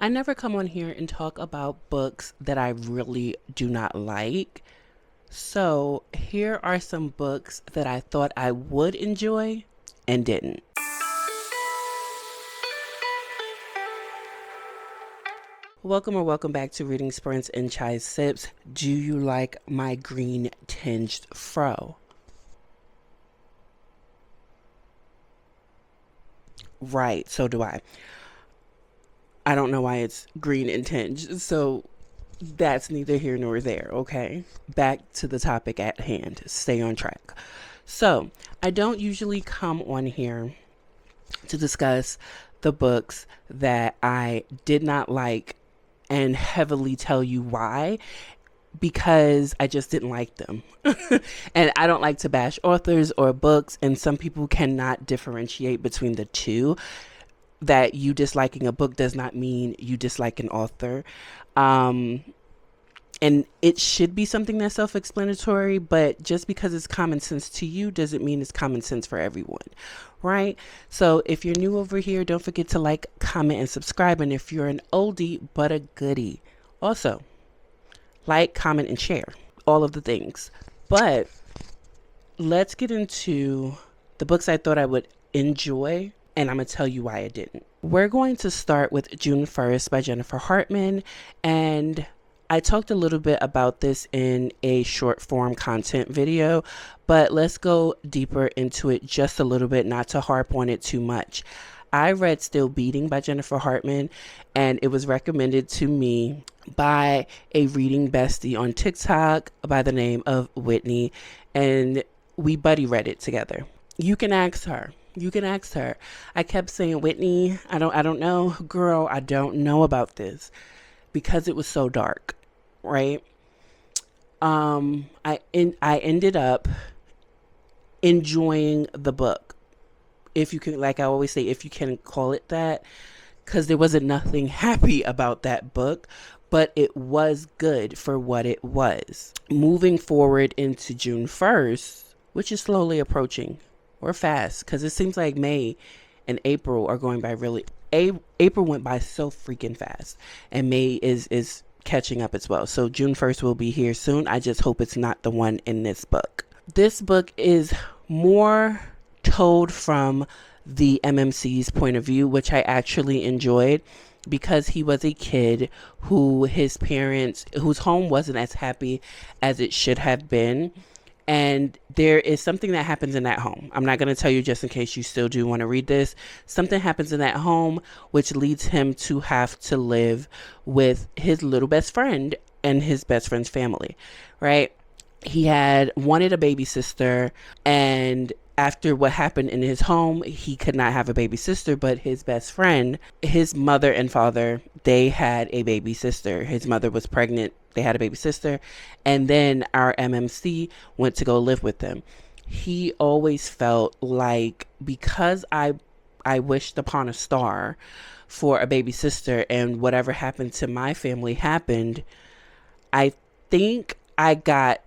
I never come on here and talk about books that I really do not like. So, here are some books that I thought I would enjoy and didn't. Welcome back to Reading Sprints and Chai Sips. Do you like my green tinged fro? Right, so do I. I don't know why it's green and tinged, so that's neither here nor there, okay? Back to the topic at hand. Stay on track. So, I don't usually come on here to discuss the books that I did not like and heavily tell you why, because I just didn't like them. And I don't like to bash authors or books, and some people cannot differentiate between the two. That you disliking a book does not mean you dislike an author. And it should be something that's self-explanatory, but just because it's common sense to you doesn't mean it's common sense for everyone, right? So if you're new over here, don't forget to like, comment, and subscribe. And if you're an oldie but a goodie, also like, comment, and share all of the things. But let's get into the books I thought I would enjoy, and I'm going to tell you why I didn't. We're going to start with June 1st by Jennifer Hartman, and I talked a little bit about this in a short form content video, but let's go deeper into it just a little bit, not to harp on it too much. I read Still Beating by Jennifer Hartman, and it was recommended to me by a reading bestie on TikTok by the name of Whitney, and we buddy read it together. You can ask her. I kept saying, Whitney, I don't know, girl, I don't know about this because it was so dark, right? I ended up enjoying the book. If you can, like I always say, if you can call it that, because there wasn't nothing happy about that book, but it was good for what it was. Moving forward into June 1st, which is slowly approaching, or fast, because it seems like May and April are going by really. April went by so freaking fast, and May is catching up as well. So June 1st will be here soon. I just hope it's not the one in this book. This book is more told from the MMC's point of view, which I actually enjoyed, because he was a kid who his parents, whose home wasn't as happy as it should have been. And there is something that happens in that home. I'm not going to tell you just in case you still do want to read this. Something happens in that home which leads him to have to live with his little best friend and his best friend's family, right? He had wanted a baby sister, and after what happened in his home, he could not have a baby sister, but his best friend, his mother and father, they had a baby sister. His mother was pregnant. They had a baby sister. And then our MMC went to go live with them. He always felt like, because I wished upon a star for a baby sister, and whatever happened to my family happened, I think I got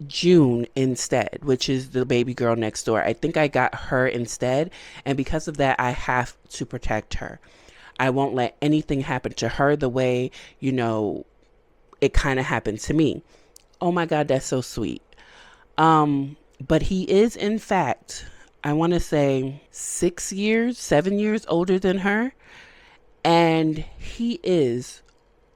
June instead, which is the baby girl next door. I think I got her instead, and because of that, I have to protect her. I won't let anything happen to her the way, it kind of happened to me. Oh my God, that's so sweet. But he is, in fact, I want to say 7 years older than her, and he is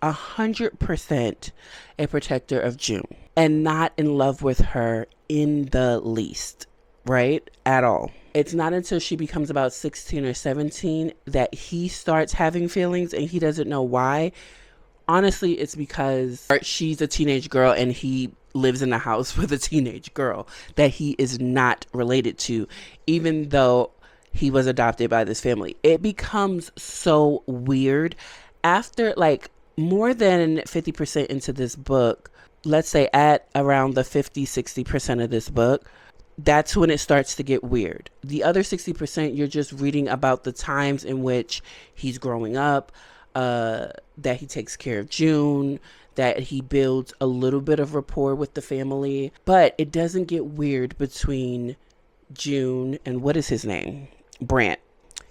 100% a protector of June and not in love with her in the least, right? At all. It's not until she becomes about 16 or 17 that he starts having feelings, and he doesn't know why. Honestly, it's because she's a teenage girl and he lives in a house with a teenage girl that he is not related to, even though he was adopted by this family. It becomes so weird after more than 50% into this book. Let's say at around the 50-60% of this book, that's when it starts to get weird. The other 60%, you're just reading about the times in which he's growing up, that he takes care of June, that he builds a little bit of rapport with the family. But it doesn't get weird between June and what is his name? Brant.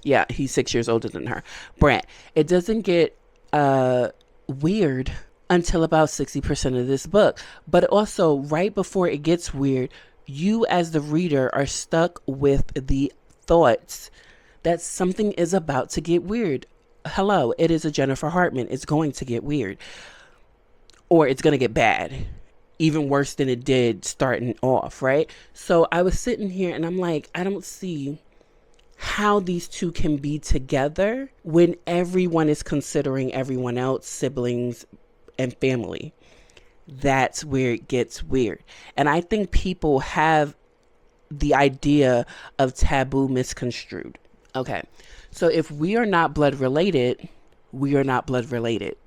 Yeah, he's 6 years older than her. Brant. It doesn't get weird until about 60% of this book. But also, right before it gets weird, you as the reader are stuck with the thoughts that something is about to get weird. Hello, it is a Jennifer Hartman. It's going to get weird. Or it's going to get bad. Even worse than it did starting off, right? So I was sitting here and I'm like, I don't see how these two can be together when everyone is considering everyone else, siblings and family. That's where it gets weird. And I think people have the idea of taboo misconstrued. Okay, so if we are not blood related, we are not blood related.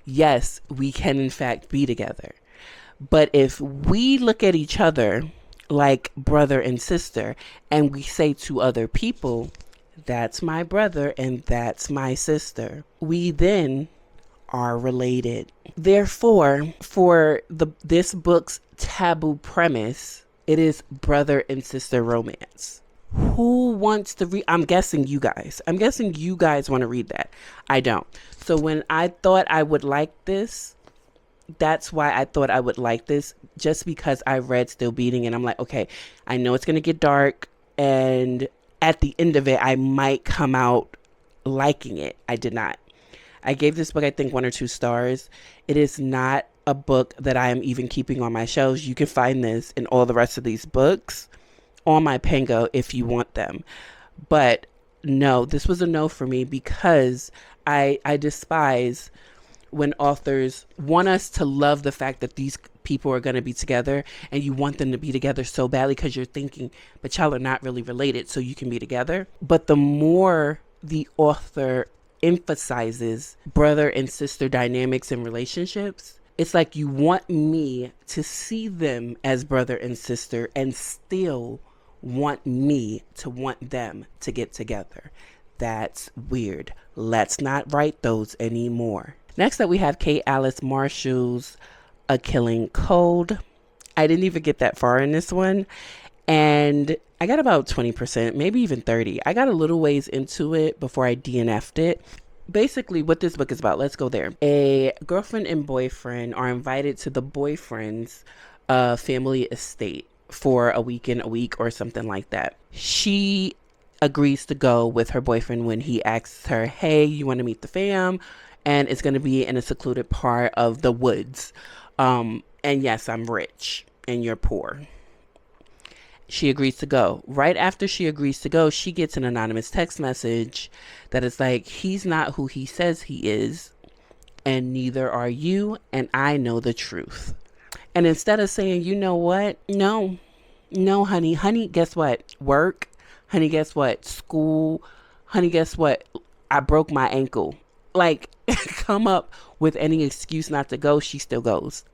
Yes, we can in fact be together. But if we look at each other like brother and sister, and we say to other people, that's my brother and that's my sister, we then are related. Therefore, for this book's taboo premise, it is brother and sister romance. Who wants to read? I'm guessing you guys want to read that. I don't. So when I thought I would like this, that's why I thought I would like this, just because I read Still Beating and I'm like, okay, I know it's going to get dark, and at the end of it, I might come out liking it. I did not. I gave this book, I think, 1 or 2 stars. It is not a book that I am even keeping on my shelves. You can find this and all the rest of these books on my Pango if you want them. But no, this was a no for me, because I despise when authors want us to love the fact that these people are going to be together, and you want them to be together so badly because you're thinking, but y'all are not really related, so you can be together. But the more the author emphasizes brother and sister dynamics and relationships, it's like you want me to see them as brother and sister and still want me to want them to get together. That's weird. Let's not write those anymore. Next up, we have Kate Alice Marshall's A Killing Code. I didn't even get that far in this one, and I got about 20%, maybe even 30. I got a little ways into it before I DNF'd it. Basically, what this book is about, let's go there. A girlfriend and boyfriend are invited to the boyfriend's family estate for a week or something like that. She agrees to go with her boyfriend when he asks her, hey, you want to meet the fam? And it's going to be in a secluded part of the woods. And yes, I'm rich and you're poor. She agrees to go. Right after she agrees to go, she gets an anonymous text message that is like, he's not who he says he is, and neither are you, and I know the truth. And instead of saying, you know what? No, honey, guess what? Work. Honey, guess what? School. Honey, guess what? I broke my ankle. Like, come up with any excuse not to go, she still goes.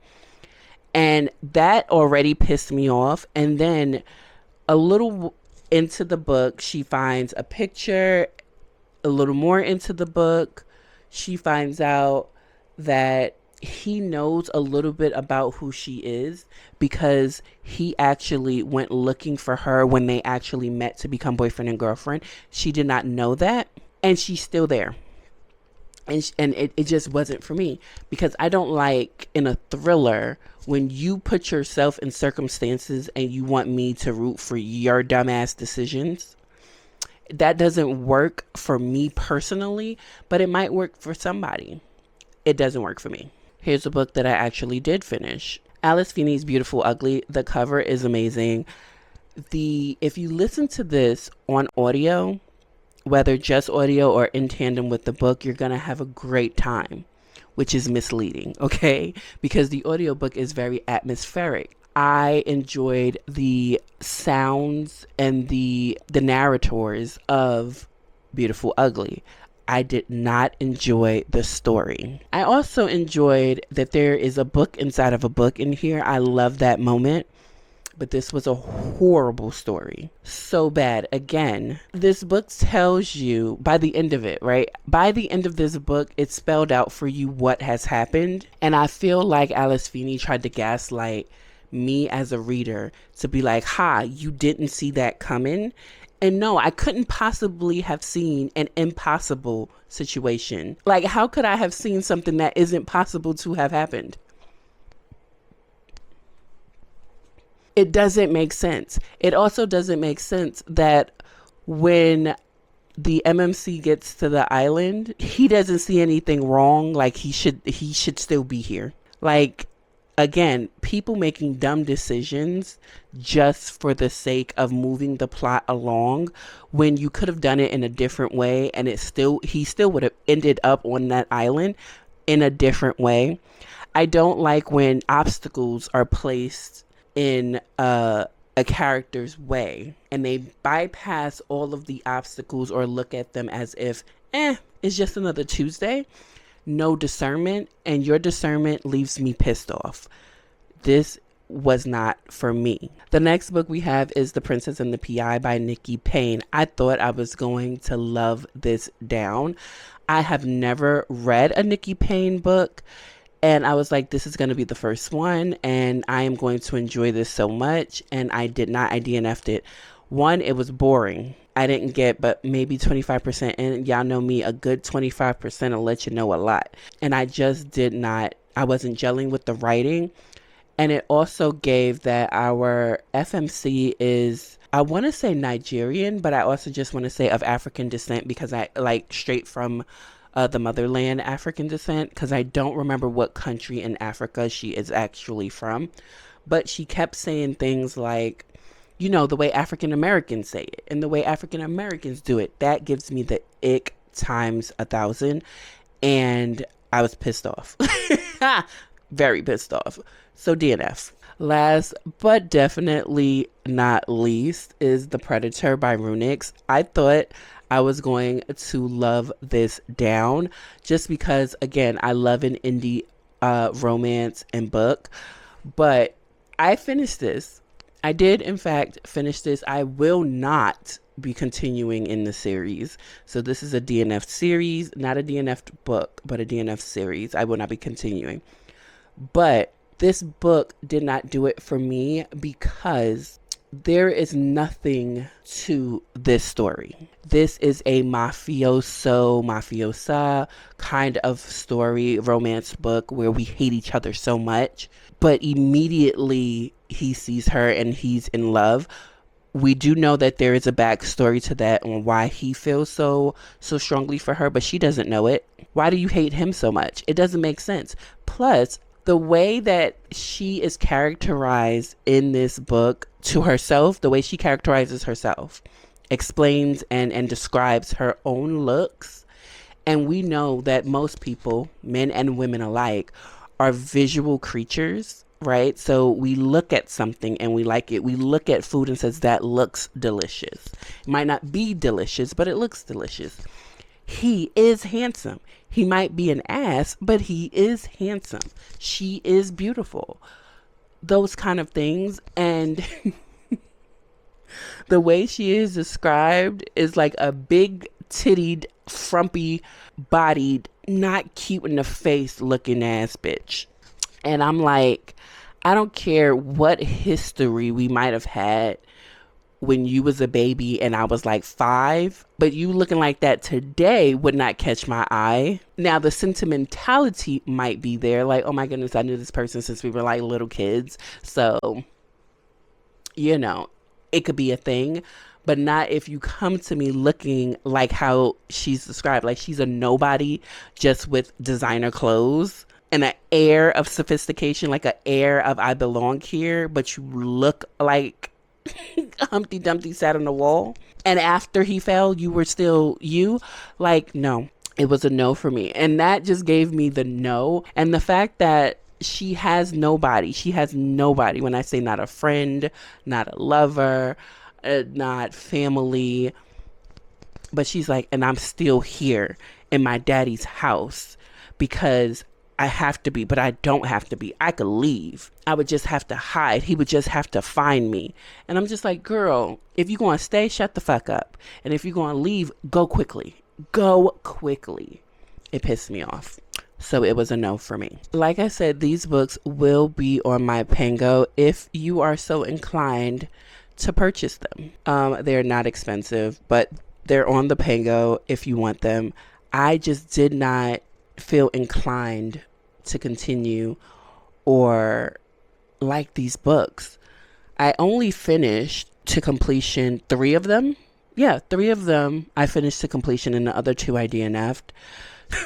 And that already pissed me off. And then a little into the book, she finds a picture. A little more into the book, she finds out that he knows a little bit about who she is, because he actually went looking for her when they actually met to become boyfriend and girlfriend. She did not know that, and she's still there. And it just wasn't for me, because I don't like in a thriller when you put yourself in circumstances and you want me to root for your dumbass decisions. That doesn't work for me personally, but it might work for somebody. It doesn't work for me. Here's a book that I actually did finish. Alice Feeney's Beautiful Ugly. The cover is amazing. If you listen to this on audio, whether just audio or in tandem with the book, you're going to have a great time, which is misleading, okay? Because the audiobook is very atmospheric. I enjoyed the sounds and the narrators of Beautiful Ugly. I did not enjoy the story. I also enjoyed that there is a book inside of a book in here. I love that moment. But this was a horrible story. So bad. Again, this book tells you by the end of it, right? By the end of this book, it's spelled out for you what has happened. And I feel like Alice Feeney tried to gaslight me as a reader to be like, ha, you didn't see that coming. And no, I couldn't possibly have seen an impossible situation. Like, how could I have seen something that isn't possible to have happened? It doesn't make sense. It also doesn't make sense that when the MMC gets to the island, he doesn't see anything wrong. Like, he should still be here. Like, again, people making dumb decisions just for the sake of moving the plot along when you could have done it in a different way, and he still would have ended up on that island in a different way. I don't like when obstacles are placed in a character's way and they bypass all of the obstacles or look at them as if, it's just another Tuesday. No discernment, and your discernment leaves me pissed off. This was not for me. The next book we have is The Princess and the PI by Nikki Payne. I thought I was going to love this down. I have never read a Nikki Payne book, and I was like, this is going to be the first one, and I am going to enjoy this so much. And I did not. I DNF'd it. One, it was boring. I didn't get but maybe 25%. And y'all know me, a good 25% will let you know a lot. And I just did not. I wasn't gelling with the writing. And it also gave that our FMC is, I want to say Nigerian, but I also just want to say of African descent, because I like straight from the motherland African descent, because I don't remember what country in Africa she is actually from. But she kept saying things like, you know, the way African Americans say it and the way African Americans do it. That gives me the ick times 1,000. And I was pissed off. Very pissed off. So DNF. Last but definitely not least is The Predator by Runix. I thought I was going to love this down just because, again, I love an indie romance and book. But I finished this. I did, in fact, finish this. I will not be continuing in the series. So this is a DNF series, not a DNF book, but a DNF series. I will not be continuing. But this book did not do it for me because there is nothing to this story. This is a mafiosa kind of story, romance book where we hate each other so much, but immediately he sees her and he's in love. We do know that there is a backstory to that on why he feels so strongly for her, but she doesn't know it. Why do you hate him so much? It doesn't make sense. Plus, the way that she is characterized in this book to herself, the way she characterizes herself, explains and describes her own looks. And we know that most people, men and women alike, are visual creatures, right? So we look at something and we like it. We look at food and says, that looks delicious. It might not be delicious, but it looks delicious. He is handsome. He might be an ass, but he is handsome. She is beautiful. Those kind of things. And the way she is described is like a big tittied, frumpy bodied, not cute in the face looking ass bitch. And I'm like, I don't care what history we might have had when you was a baby and I was like 5, but you looking like that today would not catch my eye. Now the sentimentality might be there, like, oh my goodness, I knew this person since we were like little kids, so you know, it could be a thing, but not if you come to me looking like how she's described, like she's a nobody just with designer clothes and an air of sophistication, like an air of I belong here, but you look like Humpty Dumpty sat on the wall, and after he fell you were still you. Like, no, it was a no for me. And that just gave me the no. And the fact that she has nobody, when I say not a friend, not a lover, not family, but she's like, and I'm still here in my daddy's house because I have to be, but I don't have to be. I could leave. I would just have to hide. He would just have to find me. And I'm just like, girl, if you're going to stay, shut the fuck up. And if you're going to leave, go quickly. Go quickly. It pissed me off. So it was a no for me. Like I said, these books will be on my Pango if you are so inclined to purchase them. They're not expensive, but they're on the Pango if you want them. I just did not feel inclined to continue or like these books. I only finished to completion 3 of them. Yeah, 3 of them I finished to completion, and the other 2 I DNF'd.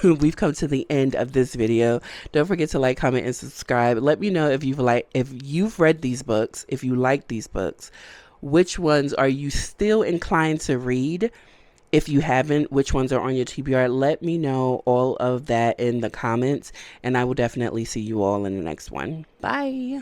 We've come to the end of this video. Don't forget to like, comment, and subscribe. Let me know if you've read these books, if you like these books. Which ones are you still inclined to read? If you haven't, which ones are on your TBR? Let me know all of that in the comments, and I will definitely see you all in the next one. Bye.